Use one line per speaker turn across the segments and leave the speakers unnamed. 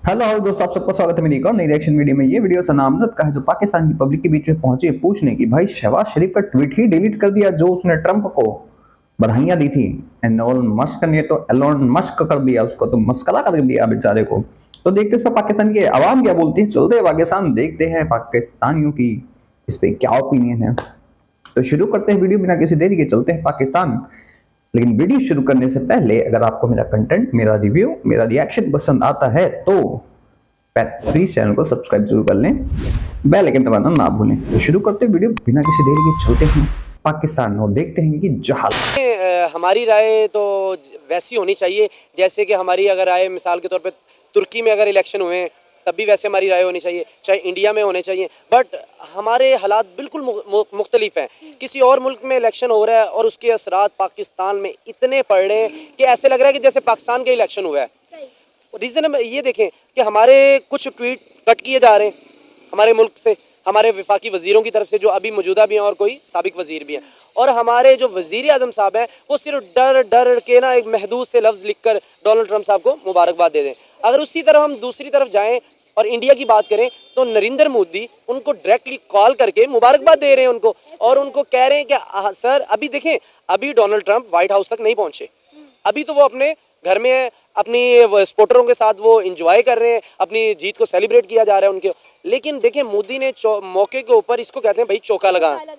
Hello दोस्तों, आप सबका स्वागत है मेरी एक और नई रिएक्शन वीडियो में। ये वीडियो सना अमजद का है जो पाकिस्तान की पब्लिक के बीच में पहुंचे पूछने की भाई शहबाज शरीफ का ट्वीट ही डिलीट कर दिया जो उसने ट्रंप को बधाइयां दी थी। एलोन मस्क ने तो एलोन मस्क कर दिया, उसको तो मस्कला कर दिया बेचारे को। तो देखते इस पर पाकिस्तान की आवाम क्या बोलती है। चलते हैं पाकिस्तान, देखते हैं पाकिस्तानियों की इस पे क्या ओपिनियन है। तो शुरू करते हैं वीडियो बिना किसी देरी के, चलते हैं पाकिस्तान। लेकिन वीडियो शुरू करने से पहले अगर आपको मेरा कंटेंट, मेरा रिव्यू, मेरा रिएक्शन पसंद आता है तो प्लीज चैनल को सब्सक्राइब जरूर कर लें, बेल आइकन दबाना ना भूलें। तो शुरू करते हैं वीडियो बिना किसी देरी के, चलते हैं पाकिस्तान और देखते हैं कि जहाल।
हमारी राय तो वैसी होनी चाहिए जैसे कि हमारी अगर राय मिसाल के तौर पे तुर्की में अगर इलेक्शन हुए हैं तब भी वैसे हमारी राय होनी चाहिए, चाहे इंडिया में होने चाहिए। बट हमारे हालात बिल्कुल मुख्तलिफ हैं। किसी और मुल्क में इलेक्शन हो रहा है और उसके असरात पाकिस्तान में इतने पड़ रहे हैं कि ऐसे लग रहा है कि जैसे पाकिस्तान का इलेक्शन हुआ है। रीज़न हम ये देखें कि हमारे कुछ ट्वीट कट किए जा रहे हैं हमारे मुल्क से, हमारे वफाकी वज़ीरों की तरफ से जो अभी मौजूदा भी हैं और कोई साबिक वज़ीर भी हैं। और हमारे जो वज़ीर आज़म साहब हैं वो सिर्फ डर डर के ना एक महदूद से लफ्ज़ लिख कर डोनाल्ड ट्रंप साहब को मुबारकबाद दे दें। अगर उसी तरह हम दूसरी तरफ जाएँ और इंडिया की बात करें तो नरेंद्र मोदी उनको डायरेक्टली कॉल करके मुबारकबाद दे रहे हैं उनको, और उनको कह रहे हैं कि सर अभी देखें, अभी डोनाल्ड ट्रंप वाइट हाउस तक नहीं पहुँचे, अभी तो वो अपने घर में है, अपनी सपोर्टरों के साथ वो एंजॉय कर रहे हैं, अपनी जीत को सेलिब्रेट किया जा रहा है उनके। लेकिन देखिए मोदी ने मौके के ऊपर, इसको कहते हैं भाई चौका लगाना।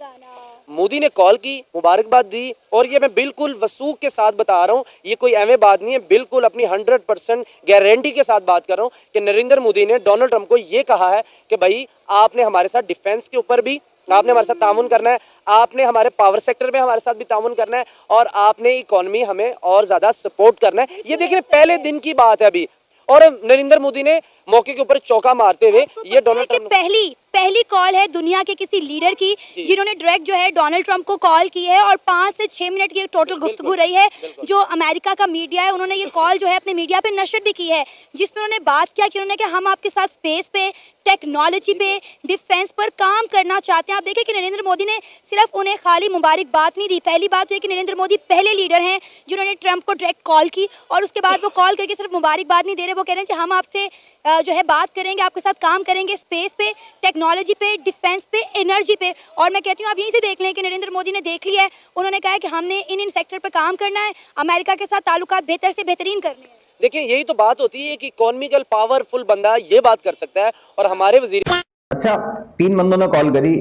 मोदी ने कॉल की, मुबारकबाद दी, और ये मैं बिल्कुल वसूख के साथ बता रहा हूँ, ये कोई एवं बात नहीं है, बिल्कुल अपनी 100% गारंटी के साथ बात कर रहा हूँ कि नरेंद्र मोदी ने डोनाल्ड ट्रंप को ये कहा है कि भाई आपने हमारे साथ डिफेंस के ऊपर भी आपने हमारे साथ ताउन करना है, आपने हमारे पावर सेक्टर में हमारे साथ भी ताउन करना है, और आपने इकोनॉमी हमें और ज़्यादा सपोर्ट करना है। ये देखिए पहले दिन की बात है अभी, और नरेंद्र मोदी ने मौके के ऊपर चौका मारते हुए ये डोनाल्ड ट्रंप
पहली कॉल है दुनिया के किसी लीडर की जिन्होंने डायरेक्ट जो है डोनाल्ड ट्रंप को कॉल की है, और 5 से 6 मिनट की टोटल गुफ्तगू रही है। जो अमेरिका का मीडिया है उन्होंने ये कॉल जो है अपने मीडिया पे नशर भी की है, जिसमें उन्होंने बात किया कि उन्होंने कि हम आपके साथ स्पेस पे, टेक्नोलॉजी पे, डिफेंस पर काम करना चाहते हैं। आप देखें कि नरेंद्र मोदी ने सिर्फ उन्हें खाली मुबारकबाद नहीं दी। पहली बात यह कि नरेंद्र मोदी पहले लीडर हैं जिन्होंने ट्रंप को डायरेक्ट कॉल की, और उसके बाद वो कॉल करके सिर्फ मुबारकबाद नहीं दे रहे, वो कह रहे हैं कि हम आपसे जो है बात करेंगे, आपके साथ काम करेंगे स्पेस पे, टेक्नोलॉजी पे, डिफेंस पे, एनर्जी पे। और मैं कहती हूँ आप यहीं से देख लें कि नरेंद्र मोदी ने देख लिया है, उन्होंने कहा है कि हमने इन सेक्टर पर काम करना है, अमेरिका के साथ ताल्लुकात बेहतर से बेहतरीन करने हैं।
देखिए यही तो बात होती है कि इकोनॉमिकल पावरफुल बंदा ये बात कर सकता है, और हमारे वजीर।
अच्छा, 3 बंदों ने कॉल करी,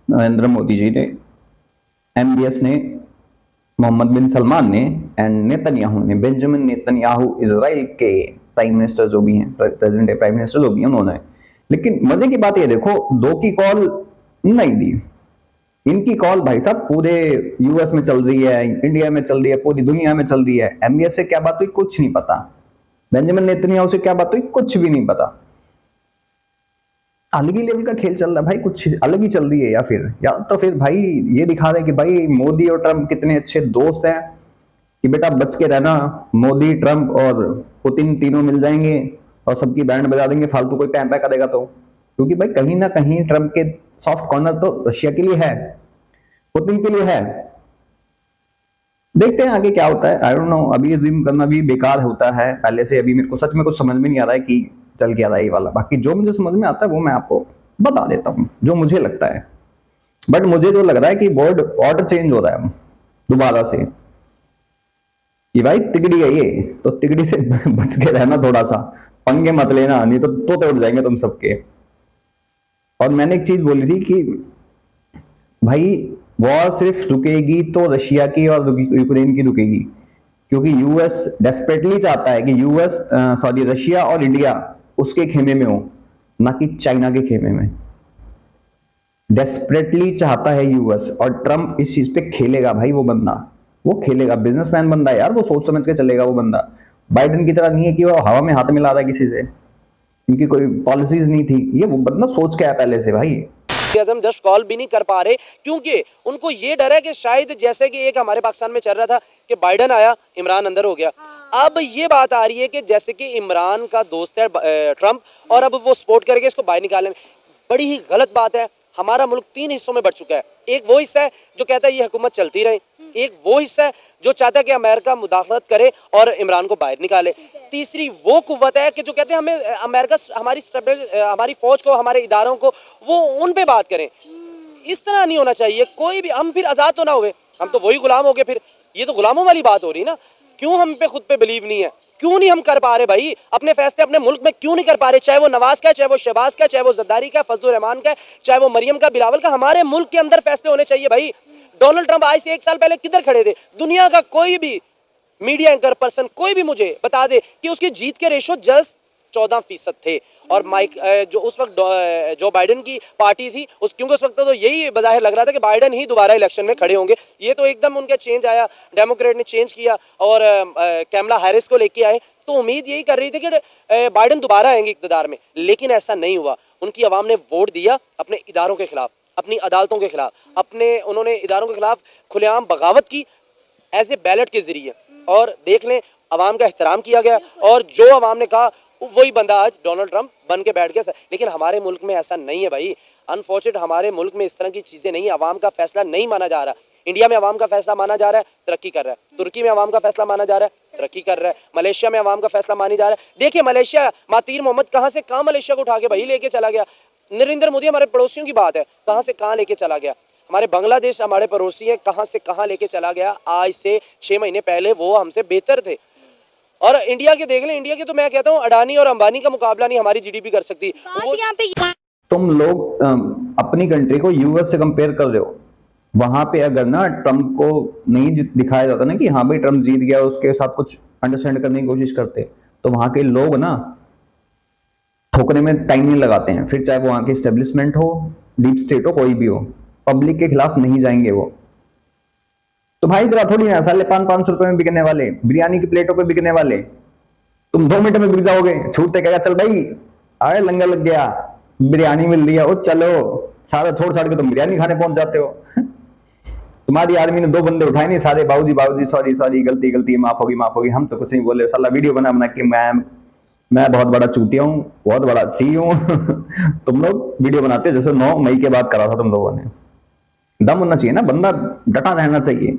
नरेंद्र मोदी जी ने, MBS ने, मोहम्मद बिन सलमान ने एंड नेतन्याहू ने, बेंजामिन नेतन्याहू, इजराइल के प्राइम मिनिस्टर जो भी हैं, प्रेसिडेंट प्राइम मिनिस्टर जो भी हैं उन्होंने। लेकिन मजे की बात ये देखो, 2 की कॉल नहीं दी। इनकी कॉल भाई साहब पूरे US में चल रही है, इंडिया में चल रही है, पूरी दुनिया में चल रही है। MBS से क्या बात हुई कुछ नहीं पता, बेंजामिन नेतन्याहू से क्या बात हुई कुछ भी नहीं पता। अलग ही लेवल का खेल चल रहा है भाई, कुछ अलग ही चल रही है। या तो फिर भाई ये दिखा रहे हैं कि भाई मोदी और ट्रंप कितने अच्छे दोस्त हैं कि बेटा बच के रहना, मोदी, ट्रंप और पुतिन तीनों मिल जाएंगे और सबकी बैंड बजा देंगे, फालतू कोई पैं करेगा तो। क्योंकि भाई कहीं ना कहीं ट्रंप के सॉफ्ट कॉर्नर तो रशिया के लिए है, पुतिन के लिए है। देखते हैं आगे क्या होता है। आई डोंट नो, अभी अज्यूम करना भी बेकार होता है पहले से। अभी मेरे को सच में कुछ समझ में नहीं आ रहा है कि चल क्या रहा है ये वाला। बाकी जो मुझे समझ में आता है वो मैं आपको बता देता हूँ, जो मुझे लगता है। बट मुझे जो लग रहा है कि बोर्ड ऑर्डर चेंज हो रहा है दोबारा से कि भाई तिगड़ी है ये, तो तिगड़ी से बच के रहना, थोड़ा सा पंगे मत लेना, नहीं तो तोते उड़ जाएंगे तुम सबके। और मैंने एक चीज बोली थी कि भाई वॉर सिर्फ रुकेगी तो रशिया की और यूक्रेन की रुकेगी, क्योंकि US डेस्परेटली चाहता है कि रशिया और इंडिया उसके खेमे में हो, ना कि चाइना के खेमे में। डेस्परेटली चाहता है US, और ट्रंप इस चीज पे खेलेगा भाई। वो खेलेगा, बिजनेसमैन बंदा है यार, वो सोच समझ के चलेगा वो बंदा। बाइडेन की तरह नहीं है कि वो हवा में हाथ मिला रहा है किसी से, इनकी कोई पॉलिसीज नहीं थी। ये वो बंदा सोच के आया पहले से भाई।
हम जस्ट कॉल भी नहीं कर पा रहे क्योंकि उनको ये डर है कि शायद जैसे कि एक हमारे पाकिस्तान में चल रहा था कि बाइडेन आया, इमरान अंदर हो गया। अब ये बात आ रही है कि जैसे कि इमरान का दोस्त है ट्रंप, और अब वो सपोर्ट करके इसको बाहर निकालने में, बड़ी ही गलत बात है। हमारा मुल्क 3 हिस्सों में बट चुका है। एक वो हिस्सा है जो कहता है ये हुकूमत चलती रहे, एक वो हिस्सा है जो चाहता है कि अमेरिका मुदाखलत करे और इमरान को बाहर निकाले, तीसरी वो कुव्वत है कि जो कहते हैं हमें अमेरिका हमारी फौज को, हमारे इदारों को, वो उन पे बात करें। इस तरह नहीं होना चाहिए। कोई भी, हम फिर आज़ाद तो ना हुए, हम तो वही गुलाम हो गए। फिर ये तो गुलामों वाली बात हो रही ना। क्यों हम पे खुद पे बिलीव नहीं है? क्यों नहीं हम कर पा रहे भाई अपने फैसले अपने मुल्क में? क्यों नहीं कर पा रहे? चाहे वो नवाज का, चाहे वो शहबाज का, चाहे वो जद्दारी का, फजलुर रहमान का, चाहे वो मरियम का, बिलावल का, हमारे मुल्क के अंदर फैसले होने चाहिए भाई। डोनाल्ड ट्रंप आज से 1 साल पहले किधर खड़े थे? दुनिया का कोई भी मीडिया एंकर पर्सन कोई भी मुझे बता दे कि उसकी जीत के रेशो जस्ट 14% थे। और माइक जो उस वक्त जो बाइडेन की पार्टी थी, क्योंकि उस वक्त तो यही बज़ाहिर लग रहा था कि बाइडेन ही दोबारा इलेक्शन में खड़े होंगे। ये तो एकदम उनका चेंज आया, डेमोक्रेट ने चेंज किया और कैमला हैरिस को लेके आए, तो उम्मीद यही कर रही थी कि बाइडेन दोबारा आएंगे इक़्तिदार में, लेकिन ऐसा नहीं हुआ। उनकी आवाम ने वोट दिया अपने इदारों के खिलाफ, अपनी अदालतों के खिलाफ, उन्होंने इदारों के खिलाफ खुलेआम बगावत की एज ए बैलेट के जरिए, और देख लें अवाम का एहतराम किया गया और जो अवाम ने कहा वही बंदा आज डोनाल्ड ट्रंप बन के बैठ गया। लेकिन हमारे मुल्क में ऐसा नहीं है भाई, अनफॉर्चुनेट हमारे मुल्क में इस तरह की चीज़ें नहीं है। अवाम का फैसला नहीं माना जा रहा। इंडिया में अवाम का फैसला माना जा रहा है, तरक्की कर रहा है। तुर्की में अवाम का फैसला माना जा रहा है, तरक्की कर रहा है। मलेशिया में अवाम का फैसला मानी जा रहा है। देखिए मलेशिया, मातीर मोहम्मद कहाँ मलेशिया को उठा के भाई लेके चला गया। नरेंद्र मोदी हमारे पड़ोसियों की बात है, कहाँ से कहाँ लेके चला गया। हमारे बांग्लादेश हमारे पड़ोसी हैं, कहाँ से कहाँ लेके चला गया। आज से 6 महीने पहले वो हमसे बेहतर थे। और इंडिया के देख लें, इंडिया के तो मैं कहता हूँ अडानी और अंबानी का मुकाबला नहीं हमारी जीडीपी कर सकती।
यहाँ पे
तुम लोग अपनी कंट्री को यूएस से कंपेयर कर रहे हो। वहां पे अगर ना ट्रंप को नहीं दिखाया जाता ना कि हाँ भाई ट्रंप जीत गया, उसके साथ कुछ अंडरस्टैंड करने की कोशिश करते, तो वहां के लोग ना ठोकने में टाइम नहीं लगाते हैं। फिर चाहे वो वहां की एस्टेब्लिशमेंट हो, डीप स्टेट हो, कोई भी हो, पब्लिक के खिलाफ नहीं जाएंगे वो। तो भाई जरा थोड़ी ना 550 रुपए में बिकने वाले, बिरयानी की प्लेटों पे बिकने वाले तुम 2 मिनट में बिक जाओगे। छूटते कहेगा चल भाई आए लंगर लग गया, बिरयानी मिल रही है, ओ चलो, सारा छोड़ छाड़ के तुम बिरयानी खाने पहुंच जाते हो। तुम्हारी आर्मी ने 2 बंदे उठाए नहीं, सारे बाबूजी सॉरी गलती माफ होगी। हम तो कुछ नहीं बोले, साला वीडियो बना के मैं बहुत बड़ा चूतिया हूँ, बहुत बड़ा सी हूँ। तुम लोग वीडियो बनाते हो जैसे 9 मई के बाद करा था तुम लोगों ने। दम होना चाहिए ना, बंदा डटा रहना चाहिए।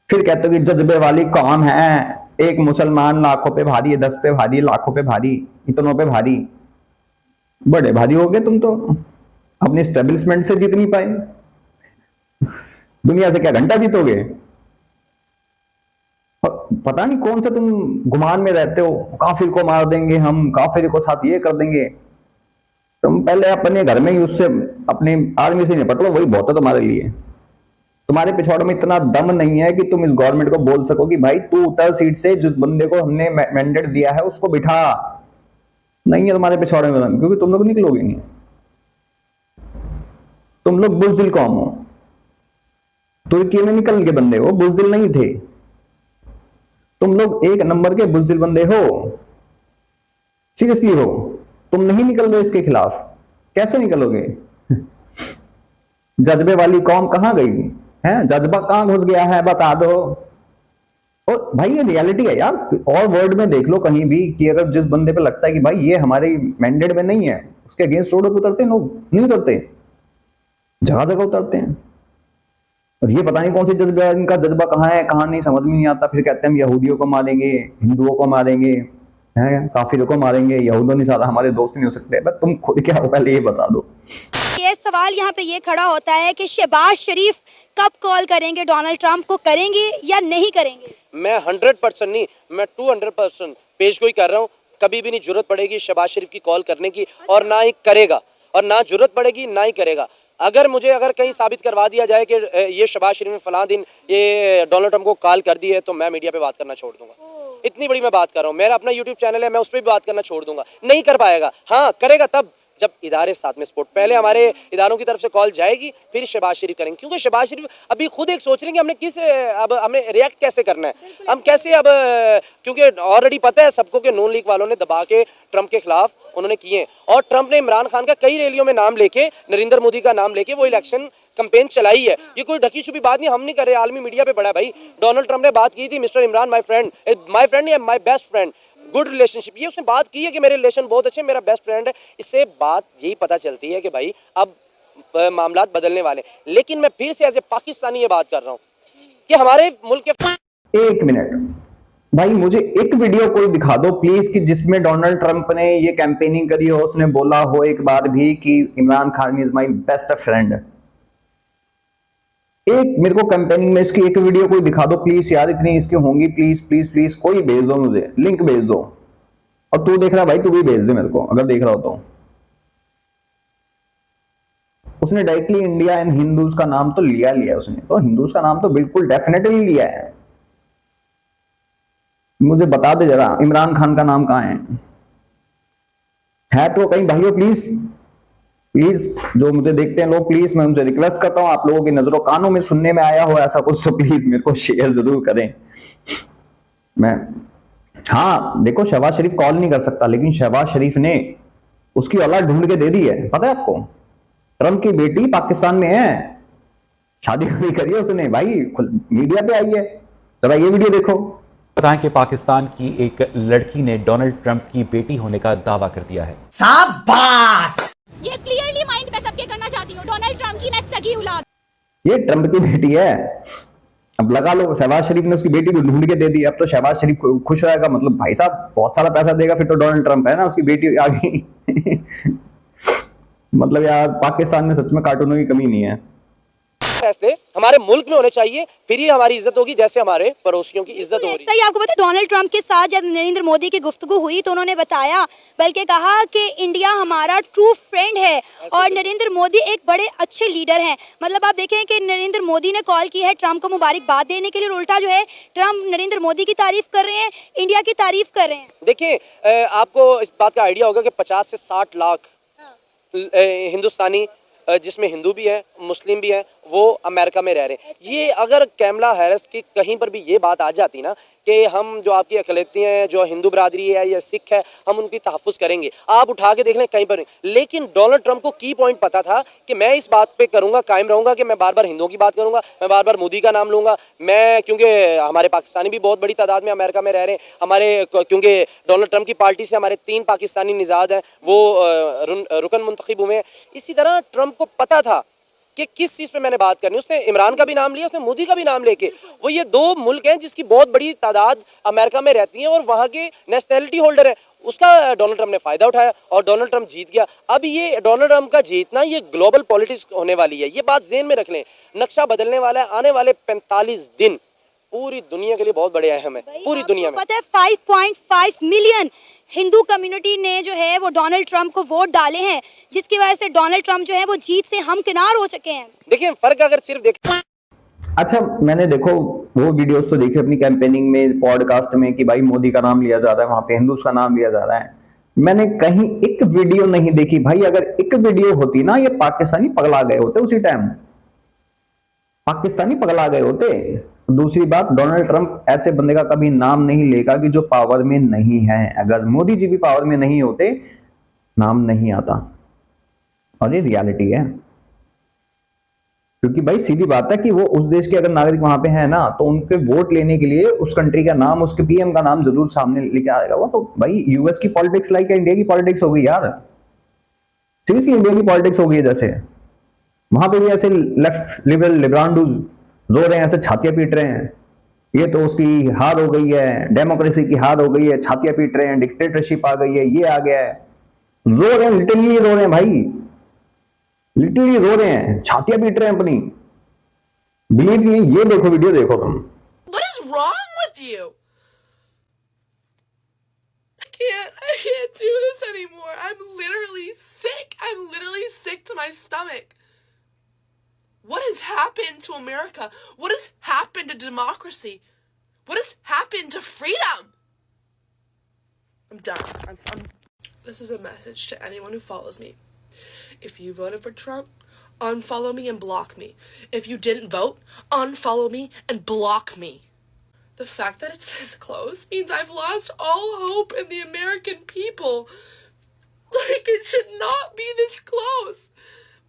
फिर कहते हो कि जज्बे वाली कौम है, एक मुसलमान लाखों पे भारी है, 10 पे भारी, लाखों पे भारी, इतनों पे भारी। बड़े भारी हो गए तुम तो, अपने एस्टेब्लिशमेंट से जीत नहीं पाए। दुनिया से क्या घंटा जीतोगे? पता नहीं कौन सा तुम गुमान में रहते हो, काफिर को मार देंगे हम, काफिर को साथ ये कर देंगे। तुम पहले अपने घर में ही उससे, अपनी आर्मी से निपट लो, वही बहुत है तुम्हारे लिए। तुम्हारे पिछवाड़ों में इतना दम नहीं है कि तुम इस गवर्नमेंट को बोल सको कि भाई तू उतर सीट से, जिस बंदे को हमने मैंडेट दिया है उसको बिठा। नहीं है तुम्हारे पिछवाड़े में दम, क्योंकि तुम लोग निकलोगे नहीं। तुम लोग बुजदिल कौम हो। तुर्की में निकल के बंदे हो, बुजदिल नहीं थे। तुम लोग 1 नंबर के बुजदिल बंदे हो, सीरियसली हो। तुम नहीं निकल रहे इसके खिलाफ, कैसे निकलोगे? जज्बे वाली कौम कहां गई है? जज्बा कहां घुस गया है, बता दो। और भाई ये रियलिटी है यार, और वर्ल्ड में देख लो कहीं भी कि अगर जिस बंदे पे लगता है कि भाई ये हमारे मैंडेट में नहीं है, उसके अगेंस्ट रोड पे उतरते हैं लोग, नहीं उतरते, जगह जगह उतरते हैं। और ये पता नहीं कौन सी जज्बा, इनका जज्बा कहाँ है कहाँ नहीं, समझ में नहीं आता। फिर कहते हैं हम यहूदियों को मारेंगे, हिंदुओं को मारेंगे, हैं काफिरों को मारेंगे, यहूदियों नहीं सारा हमारे दोस्त नहीं हो सकते। बस तुम खुद क्या हो पहले ये बता दो।
ये सवाल यहाँ पे ये खड़ा होता है कि शहबाज शरीफ कब कॉल करेंगे डोनाल्ड ट्रंप को, करेंगे या नहीं करेंगे?
मैं 100% नहीं, मैं 200% पेश गोई कर रहा हूँ। कभी भी नहीं जरूरत पड़ेगी शहबाज शरीफ की कॉल करने की, और ना ही करेगा, और ना जरूरत पड़ेगी ना ही करेगा। अगर कहीं साबित करवा दिया जाए कि ये शहबाज शरीफ ने फलां दिन ये डोनाल्ड ट्रंप को कॉल कर दी है, तो मैं मीडिया पे बात करना छोड़ दूंगा। इतनी बड़ी मैं बात कर रहा हूँ, मेरा अपना यूट्यूब चैनल है, मैं उस पर भी बात करना छोड़ दूंगा। नहीं कर पाएगा। हाँ करेगा तब जब इदारे साथ में सपोर्ट, पहले हमारे इदारों की तरफ से कॉल जाएगी, फिर शहबाज शरीफ करेंगे। क्योंकि शहबाज शरीफ अभी खुद एक सोच रहे हैं कि हमें रिएक्ट कैसे करना है, हम कैसे क्योंकि ऑलरेडी पता है सबको कि नून लीग वालों ने दबा के ट्रंप के खिलाफ उन्होंने किए, और ट्रंप ने इमरान खान का कई रैलियों में नाम लेके, नरेंद्र मोदी का नाम लेके वो इलेक्शन कैंपेन चलाई है। ये कोई ढकी छुपी बात नहीं, हम नहीं कर रहे, आलमी मीडिया पे पड़ा है भाई। डोनाल्ड ट्रंप ने बात की थी, मिस्टर इमरान माय फ्रेंड या my best friend, good relationship, ये उसने बात की है कि मेरे रिलेशन बहुत अच्छे, मेरा बेस्ट फ्रेंड है। इससे बात यही पता चलती है कि भाई अब मामला बदलने वाले हैं। लेकिन मैं फिर से ऐसे पाकिस्तानी ये बात कर रहा हूँ कि हमारे मुल्क के
1 मिनट भाई, मुझे एक वीडियो कोई दिखा दो प्लीज कि जिसमें डोनाल्ड ट्रंप ने ये कैंपेनिंग करी हो, उसने बोला हो एक बार भी कि Imran Khan is my best friend. एक मेरे को कैंपेनिंग में इसकी एक वीडियो कोई दिखा दो प्लीज यार, इतनी इसकी होंगी, प्लीज प्लीज प्लीज कोई भेज दो, मुझे लिंक भेज दो। और तू देख रहा भाई, तू भी भेज दे मेरे को अगर देख रहा हो तो। उसने डायरेक्टली इंडिया एंड हिंदूज का नाम तो लिया उसने, तो हिंदूज का नाम तो बिल्कुल डेफिनेटली लिया है। मुझे बता दे जरा इमरान खान का नाम कहां है तो कहीं भाइयों प्लीज प्लीज, जो मुझे देखते हैं लोग, प्लीज मैं उनसे रिक्वेस्ट करता हूं, आप लोगों की नजरों कानों में सुनने में आया हो ऐसा कुछ तो प्लीज मेरे को शेयर जरूर करें। मैं हाँ देखो, शहबाज शरीफ कॉल नहीं कर सकता, लेकिन शहबाज शरीफ ने उसकी औलाद ढूंढ के दे दी है, पता है आपको। ट्रंप की बेटी पाकिस्तान में है, शादी भी करी है उसने भाई, मीडिया पे आई है, जरा ये वीडियो देखो।
बताएं कि पाकिस्तान की एक लड़की ने डोनाल्ड ट्रंप की बेटी होने का दावा कर दिया है।
शाबाश!
ये क्लियरली माइंड में सबके करना चाहती हूँ, डोनाल्ड ट्रंप की मैं सगी औलाद।
ये ट्रंप की बेटी है, अब लगा लो शहबाज शरीफ ने उसकी बेटी को ढूंढ के दे दी, अब तो शहबाज शरीफ खुश रहेगा, मतलब भाई साहब बहुत सारा पैसा देगा फिर तो डोनाल्ड ट्रंप है ना, उसकी बेटी आ गई। मतलब यार पाकिस्तान में सच में कार्टूनों की कमी नहीं है।
फैसले हमारे मुल्क में होने चाहिए, फिर ही हमारी इज्जत होगी, जैसे हमारे पड़ोसियों की इज्जत हो रही
सही आपको पता है, डोनाल्ड ट्रंप के साथ जब नरेंद्र मोदी की गुफ्तगू हुई तो उन्होंने बताया, बल्कि कहा कि इंडिया हमारा ट्रू फ्रेंड है और नरेंद्र मोदी एक बड़े अच्छे लीडर हैं। मतलब आप देखें कि नरेंद्र मोदी ने कॉल की है ट्रंप को मुबारकबाद देने के लिए, उल्टा जो है ट्रंप नरेंद्र मोदी की तारीफ कर रहे हैं, इंडिया की तारीफ कर रहे हैं।
देखिए आपको इस बात का आइडिया होगा कि 50 से 60 लाख हिंदुस्तानी, जिसमें हिंदू भी है मुस्लिम भी है, वो अमेरिका में रह रहे हैं। ये अगर कैमला हैरिस की कहीं पर भी ये बात आ जाती ना कि हम जो आपकी अकलियतें हैं, जो हिंदू बरादरी है या सिख है, हम उनकी तहफ़्फ़ुज़ करेंगे, आप उठा के देख लें कहीं पर नहीं। लेकिन डोनाल्ड ट्रंप को की पॉइंट पता था कि मैं इस बात पे करूंगा, कायम रहूंगा कि मैं बार बार हिंदुओं की बात करूंगा, मैं बार बार मोदी का नाम लूंगा, मैं क्योंकि हमारे पाकिस्तानी भी बहुत बड़ी तादाद में अमेरिका में रह रहे हैं, हमारे क्योंकि डोनाल्ड ट्रंप की पार्टी से हमारे 3 पाकिस्तानी निज़ाद हैं, वो रुकन मुंतखब हुए हैं। इसी तरह ट्रंप को पता था कि किस चीज़ पे मैंने बात करनी। उसने इमरान का भी नाम लिया, उसने मोदी का भी नाम लेके, वो ये 2 मुल्क हैं जिसकी बहुत बड़ी तादाद अमेरिका में रहती है और वहाँ के नेशनैलिटी होल्डर है, उसका डोनाल्ड ट्रंप ने फ़ायदा उठाया और डोनाल्ड ट्रंप जीत गया। अब ये डोनाल्ड ट्रंप का जीतना ये ग्लोबल पॉलिटिक्स होने वाली है, ये बात ज़हन में रख लें, नक्शा बदलने वाला है। आने वाले 45 दिन पूरी दुनिया के लिए बहुत बड़े अहम है, पूरी दुनिया में।
पता है 5.5 मिलियन हिंदू कम्युनिटी ने जो है वो डोनाल्ड ट्रंप को वोट डाले हैं, जिसकी वजह से डोनाल्ड ट्रंप जो है वो जीत से हमकिनार हो चुके हैं।
देखिए फर्क अगर सिर्फ देखें,
अच्छा मैंने देखो वो वीडियोस तो देखे अपनी कैंपेनिंग में, पॉडकास्ट में, कि भाई मोदी का नाम लिया जा रहा है, वहां पे हिंदूज का नाम लिया जा रहा है। मैंने कहीं एक वीडियो नहीं देखी भाई, अगर एक वीडियो होती ना, ये पाकिस्तानी पगला गए होते उसी टाइम, पाकिस्तानी पगला गए होते। दूसरी बात, डोनाल्ड ट्रंप ऐसे बंदे का कभी नाम नहीं लेगा कि जो पावर में नहीं है। अगर मोदी जी भी पावर में नहीं होते, नाम नहीं आता, और ये रियलिटी है। क्योंकि भाई सीधी बात है कि वो उस देश के अगर नागरिक वहां पे है ना, तो उनके वोट लेने के लिए उस कंट्री का नाम, उसके पीएम का नाम जरूर सामने लेके आएगा। वो तो भाई यूएस की पॉलिटिक्स लाइक इंडिया की पॉलिटिक्स हो गई यार, सीरियसली इंडिया की पॉलिटिक्स हो गई है। जैसे वहां पे भी ऐसे लेफ्ट लिबरल लिब्रांडूज रो रहे हैं, ऐसे छातियां पीट रहे हैं, ये तो उसकी हार हो गई है, डेमोक्रेसी की हार हो गई है, छातियां पीट रहे हैं, डिक्टेटरशिप आ गई है, ये आ गया है, रो रहे हैं, लिटरली रो रहे हैं भाई, लिटरली रो रहे हैं, छातियां पीट रहे हैं अपनी। बिलीव नहीं, ये देखो वीडियो देखो तुम।
What is wrong with you? I can't do this anymore. I'm literally sick. I'm literally sick to my stomach. What has happened to America? What has happened to democracy? What has happened to freedom? I'm done. This is a message to anyone who follows me. If you voted for Trump, unfollow me and block me. If you didn't vote, unfollow me and block me. The fact that it's this close means I've lost all hope in the American people. Like, it should not be this close.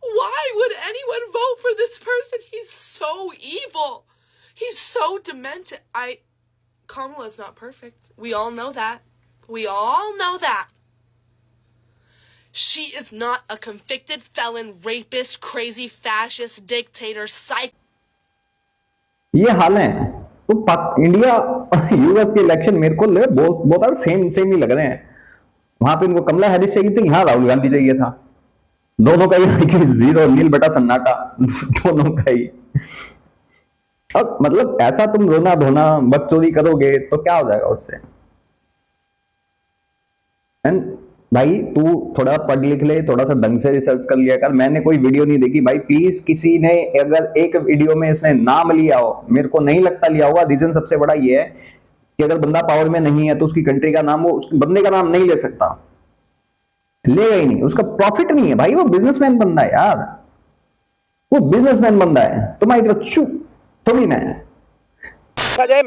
Why would anyone vote for this person? He's so evil. He's so demented. Kamala's not perfect. We all know that. We all know that. She is not a convicted felon, rapist, crazy fascist, dictator, psycho.
ये हाल है तो India और US के election मेरे को बहुत same ही लग रहे हैं। वहां पे इनको कमला हैरिस चाहिए थी, यहाँ राहुल गांधी चाहिए था। दोनों का ही जीरो नील बटा सन्नाटा दोनों का ही। अब मतलब ऐसा तुम रोना धोना बकचोदी करोगे तो क्या हो जाएगा उससे। एंड भाई तू थोड़ा पढ़ लिख ले, थोड़ा सा ढंग से रिसर्च कर लिया कर। मैंने कोई वीडियो नहीं देखी भाई, प्लीज किसी ने अगर एक वीडियो में इसने नाम लिया हो, मेरे को नहीं लगता लिया होगा। रीजन सबसे बड़ा ये है कि अगर बंदा पावर में नहीं है तो उसकी कंट्री का नाम वो उस बंदे का नाम नहीं ले सकता, लेगा ही नहीं। उसका प्रॉफिट नहीं है भाई, वो बिजनेसमैन बंदा है यार, वो बिजनेसमैन बंदा है। तुम्हारी तरह चू थोड़ी ना है।
देखा जाए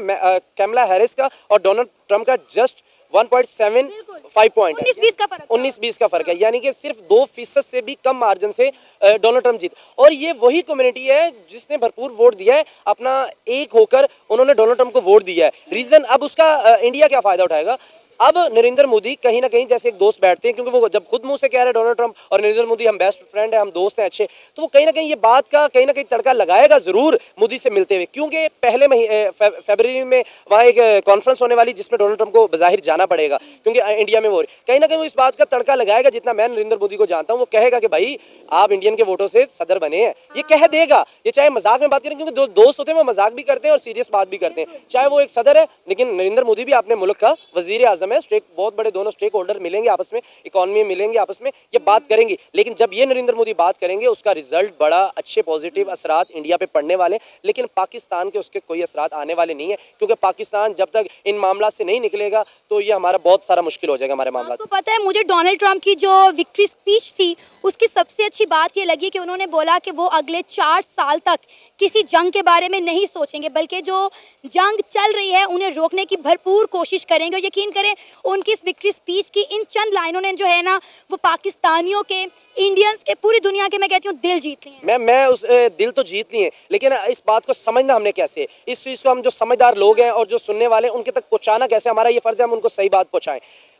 कमला हैरिस का और डोनाल्ड ट्रंप का जस्ट 1.75 पॉइंट है,
19-20 का फर्क
19-20 का फर्क है, यानी कि सिर्फ 2% से भी कम मार्जिन से डोनाल्ड ट्रंप जीत। और ये वही कम्युनिटी है जिसने भरपूर वोट दिया है, अपना एक होकर उन्होंने डोनाल्ड ट्रंप को वोट दिया है। रीजन अब उसका इंडिया क्या फायदा उठाएगा। अब नरेंद्र मोदी कहीं ना कहीं जैसे एक दोस्त बैठते हैं, क्योंकि वो जब खुद मुंह से कह रहे हैं डोनाल्ड ट्रंप और नरेंद्र मोदी हम बेस्ट फ्रेंड हैं, हम दोस्त हैं अच्छे, तो वो कहीं ना कहीं ये बात का कहीं ना कहीं तड़का लगाएगा जरूर मोदी से मिलते हुए। क्योंकि पहले फरवरी में वहाँ एक कॉन्फ्रेंस होने वाली जिसमें डोनाल्ड ट्रंप को बज़ाहिर जाना पड़ेगा क्योंकि इंडिया में वो कहीं ना कहीं वो इस बात का तड़का लगाएगा। जितना मैं नरेंद्र मोदी को जानता हूँ, वो कहेगा कि भाई आप इंडियन के वोटों से सदर बने हैं, ये कह देगा। ये चाहे मजाक में बात करें, क्योंकि दो दोस्त होते हैं वो मजाक भी करते हैं और सीरियस बात भी करते हैं। चाहे वो एक सदर है, लेकिन नरेंद्र मोदी भी अपने मुल्क का वजीर आजम है। बहुत बड़े दोनों स्टेक होल्डर मिलेंगे आपस में, इकोनॉमी में मिलेंगे आपस में, ये बात करेंगे। लेकिन जब ये नरेंद्र मोदी बात करेंगे, उसका रिजल्ट बड़ा अच्छे पॉजिटिव असरात इंडिया पे पड़ने वाले, लेकिन पाकिस्तान के उसके कोई असरात आने वाले नहीं है। क्योंकि पाकिस्तान जब तक इन मामला से नहीं निकलेगा तो ये हमारा बहुत सारा मुश्किल हो जाएगा हमारे मामला।
आपको पता है, मुझे डोनाल्ड ट्रंप की जो विक्ट्री स्पीच थी उसकी सबसे अच्छी बात ये लगी कि उन्होंने बोला कि वो अगले 4 साल तक किसी जंग के बारे में नहीं सोचेंगे, बल्कि जो जंग चल रही है उन्हें रोकने की भरपूर कोशिश करेंगे। और यकीन करें, उनकी इस विक्ट्री स्पीच की इन चंद लाइनों ने जो है ना, वो पाकिस्तानियों के, इंडियंस के, पूरी दुनिया के, मैं कहती हूँ, दिल जीत लिए।
मैं उस दिल तो जीत लिए, लेकिन इस बात को समझना हमने कैसे, इस चीज़ को हम जो समझदार लोग हैं और जो सुनने वाले हैं उनके तक पहुँचाना कैसे। हमारा ये फर्ज है हम उनको सही बात पहुँचाएं।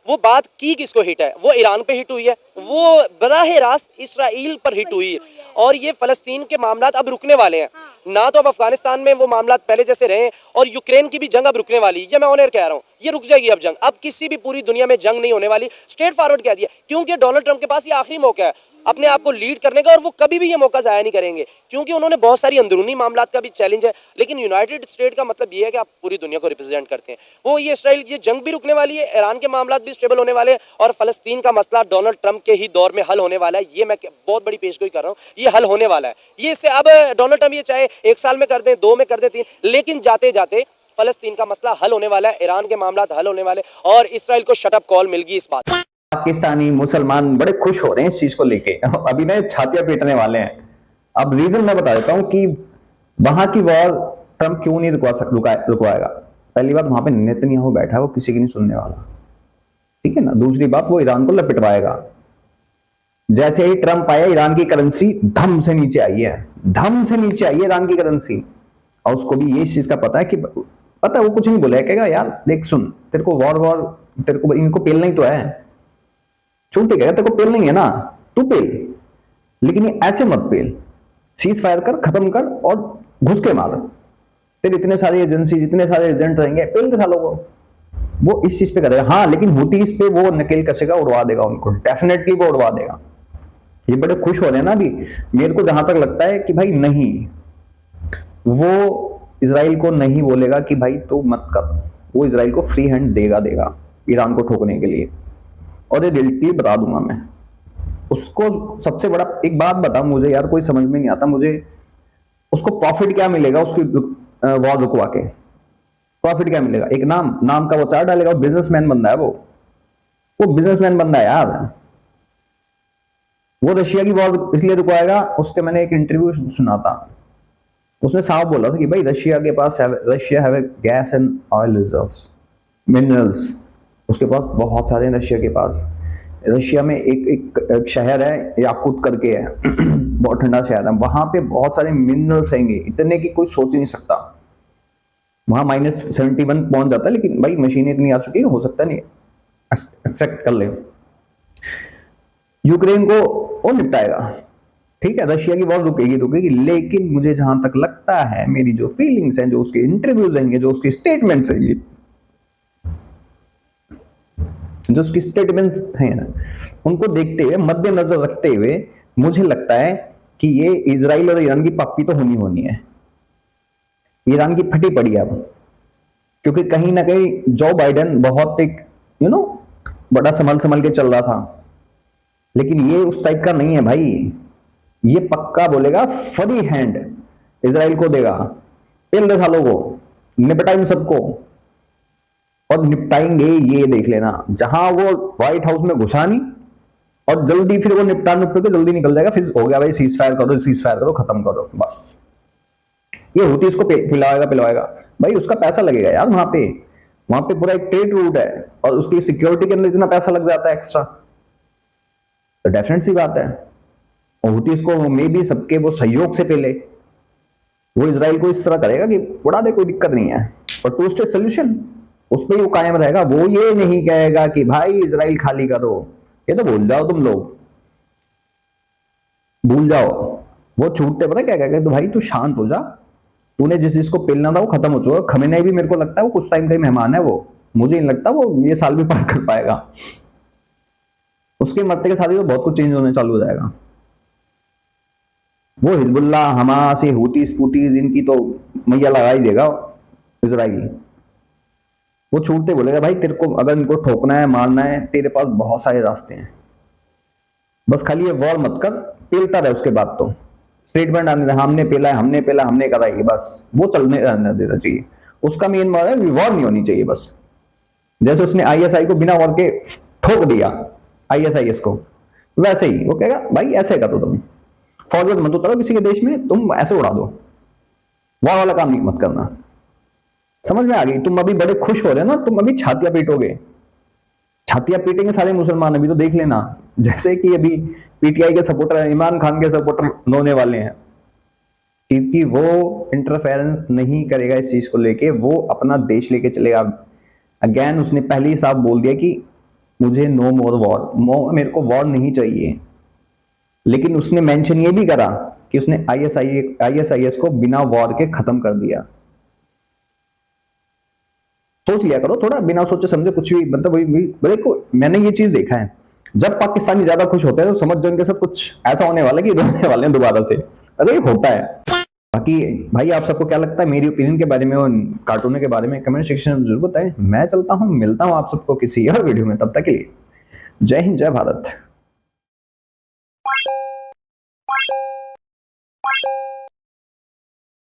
वो बात की किसको हिट है, वो ईरान पे हिट हुई है, वो बराह रास्त इसराइल पर हिट हुई है। और ये फ़लस्तीन के मामला अब रुकने वाले हैं ना। तो अब अफगानिस्तान में वो मामला पहले जैसे रहे, और यूक्रेन की भी जंग अब रुकने वाली है। ये मैं ऑन एयर कह रहा हूँ, ये रुक जाएगी अब जंग। अब किसी भी पूरी दुनिया में जंग नहीं होने वाली, स्ट्रेट फॉरवर्ड कह दिया। क्योंकि डोनाल्ड ट्रंप के पास ये आखिरी मौका है अपने आप को लीड करने का, और वो कभी भी ये मौका ज़ाया नहीं करेंगे, क्योंकि उन्होंने बहुत सारी अंदरूनी मामलात का भी चैलेंज है। लेकिन यूनाइटेड स्टेट का मतलब ये है कि आप पूरी दुनिया को रिप्रेजेंट करते हैं। वो ये इसराइल, ये जंग भी रुकने वाली है, ईरान के मामलात भी स्टेबल होने वाले हैं, और फ़लस्तीन का मसला डोनाल्ड ट्रंप के ही दौर में हल होने वाला है। ये मैं बहुत बड़ी पेशगोई कर रहा हूँ, ये हल होने वाला है। ये इससे अब डोनाल्ड ट्रंप ये चाहे 1 साल में कर दें, 2 में कर दें, 3, लेकिन जाते जाते फ़लस्तीन का मसला हल होने वाला है, ईरान के मामलात हल होने वाले, और इसराइल को शटअप कॉल मिल गई इस बात।
पाकिस्तानी मुसलमान बड़े खुश हो रहे हैं इस चीज को लेके, अभी ना छातियां पीटने वाले हैं। अब रीजन मैं बता देता हूं कि वहां की वॉर ट्रंप क्यों नहीं रुकवाएगा। पहली बात, वहां पे नेतन्याहू बैठा है, वो किसी की नहीं सुनने वाला, ठीक है ना। दूसरी बात, वो ईरान को लपेटवाएगा। जैसे ही ट्रंप आया, ईरान की करेंसी धम से नीचे आई है, धम से नीचे आई है ईरान की करेंसी। और उसको भी ये इस चीज का पता है कि पता है वो कुछ नहीं बोला है, कहेगा यार देख सुन, तेरे को वॉर तेरे को इनको पेलना ही तो है, छूटे कहेगा तेरे को पेल नहीं है ना, तू पेल, लेकिन ये ऐसे मत पेल, सीज फायर कर, खत्म कर और घुस के मार। तेरे इतने सारे एजेंसी, जितने सारे एजेंट रहेंगे, पेल के सालों को। वो इस चीज पे करेगा। हाँ, लेकिन हुतीस पे वो नकेल कसेगा, उड़वा देगा उनको, डेफिनेटली वो उड़वा देगा। ये बड़े खुश हो रहे हैं ना अभी। मेरे को जहां तक लगता है कि भाई नहीं, वो इजराइल को नहीं बोलेगा कि भाई तू मत कर, वो इजराइल को फ्री हैंड देगा ईरान को ठोकने के लिए। और ये रियलिटी बता दूंगा मैं उसको। सबसे बड़ा एक बात बता मुझे यार, कोई समझ में नहीं आता मुझे, उसको प्रॉफिट क्या मिलेगा उसकी वॉर रुकवा के? प्रॉफिट क्या मिलेगा? एक नाम का वो चार्ट डालेगा। वो बिजनेसमैन बंदा है, वो बिजनेसमैन बंदा है यार। वो रशिया की वॉर इसलिए रुकवाएगा, उसके मैंने एक इंटरव्यू सुना था, उसने साफ बोला था कि भाई Russia have gas and oil reserves, minerals, उसके पास बहुत सारे हैं रशिया के पास। रशिया में एक शहर है याकूत करके है बहुत ठंडा शहर है, वहां पे बहुत सारे मिनरल्स हैंगे, इतने की कोई सोच ही नहीं सकता। वहां -71 पहुंच जाता है, लेकिन भाई मशीनें इतनी आ चुकी है, हो सकता नहीं एक्सपेक्ट कर ले। यूक्रेन को वो निपटाएगा, ठीक है, रशिया की वॉर रुकेगी, लेकिन मुझे जहां तक लगता है, मेरी जो फीलिंग्स हैं, जो उसके इंटरव्यूज हैं, जो उसके स्टेटमेंट्स हैं, जो उसकी स्टेटमेंट्स हैं ना, उनको देखते हुए, मद्देनजर रखते हुए मुझे लगता है कि ये इजराइल और ईरान की पप्पी तो होनी है। ईरान की फटी पड़ी अब, क्योंकि कहीं ना कहीं जो बाइडेन बहुत एक बड़ा संभल के चल रहा था, लेकिन ये उस टाइप का नहीं है भाई। ये पक्का बोलेगा फ्री हैंड इजराइल को देगा, पेल दे सालों को, निपटाएंगे सबको, और निपटाएंगे ये देख लेना। जहां वो व्हाइट हाउस में घुसा नहीं और जल्दी फिर वो निपटा के जल्दी निकल जाएगा, फिर हो गया भाई सीज फायर करो, खत्म करो, बस। ये हुती इसको पिलवाएगा भाई, उसका पैसा लगेगा यार। वहां पे पूरा एक ट्रेड रूट है, और उसकी सिक्योरिटी के अंदर इतना पैसा लग जाता है एक्स्ट्रा, तो डेफिनेट सी बात है। और हुती इसको मे भी सबके वो सहयोग से पहले वो इजराइल को इस तरह करेगा कि उड़ा दे, कोई दिक्कत नहीं है, और टू स्टेट सोल्यूशन उस पर वो कायम रहेगा। वो ये नहीं कहेगा कि भाई इजराइल खाली करो, ये तो भूल जाओ, तुम लोग भूल जाओ। वो छूटते पता क्या कहेगा, तो भाई तू शांत हो जा, तूने जिसको पेलना था वो खत्म हो चुका। खमेनेई भी मेरे को लगता है वो कुछ टाइम का ही मेहमान है, वो मुझे नहीं लगता वो ये साल भी पार कर पाएगा। उसके मरते के साथ ही तो बहुत कुछ चेंज होने चालू हो जाएगा। वो हिजबुल्ला, हमास, हुतीस पुतीस, इनकी तो मैया लगा ही देगा इजराइल। वो छूटते बोलेगा भाई तेरे को अगर इनको ठोकना है, मारना है, तेरे पास बहुत सारे रास्ते हैं, बस खाली ये वॉर मत कर, पेलता रहे। उसके बाद तो स्टेटमेंट आने दे, हमने पेला है, हमने करा है, बस वो चलने रहने देना चाहिए। उसका मेन बात है वॉर नहीं होनी चाहिए बस। जैसे उसने आईएसआई को बिना वॉर के ठोक दिया, आईएसआईएस को, वैसे ही वो कहेगा भाई ऐसे कर दो, तुम फौज मत उतरो किसी के देश में, तुम ऐसे उड़ा दो, वॉर वाला काम नहीं मत करना। समझ में आ गई? तुम अभी बड़े खुश हो रहे हो ना, तुम अभी छातियां पीटोगे, छातियां पीटेंगे सारे मुसलमान। अभी तो देख लेना, जैसे कि अभी पीटीआई के सपोर्टर इमरान खान के सपोर्टर होने वाले हैं, क्योंकि वो इंटरफेरेंस नहीं करेगा इस चीज को लेके, वो अपना देश लेके चलेगा। अगेन उसने पहले ही साफ बोल दिया कि मुझे नो मोर वॉर, मेरे को वॉर नहीं चाहिए। लेकिन उसने मेंशन ये भी करा कि उसने आईएसआईएस को बिना वॉर के खत्म कर दिया। सोच लिया करो थोड़ा, बिना सोचे समझे कुछ भी, मतलब देखो मैंने ये चीज देखा है, जब पाकिस्तानी ज्यादा खुश होते हैं तो समझ जाओ इनके साथ कुछ ऐसा होने वाला है कि रोने वाले हैं दोबारा से। अरे होता है। बाकी भाई आप सबको क्या लगता है मेरी ओपिनियन के बारे में और कार्टून के बारे में, कमेंट सेक्शन में जरूर बताएं। मैं चलता हूं, मिलता हूं आप सबको किसी और वीडियो में, तब तक के लिए जय हिंद, जय भारत।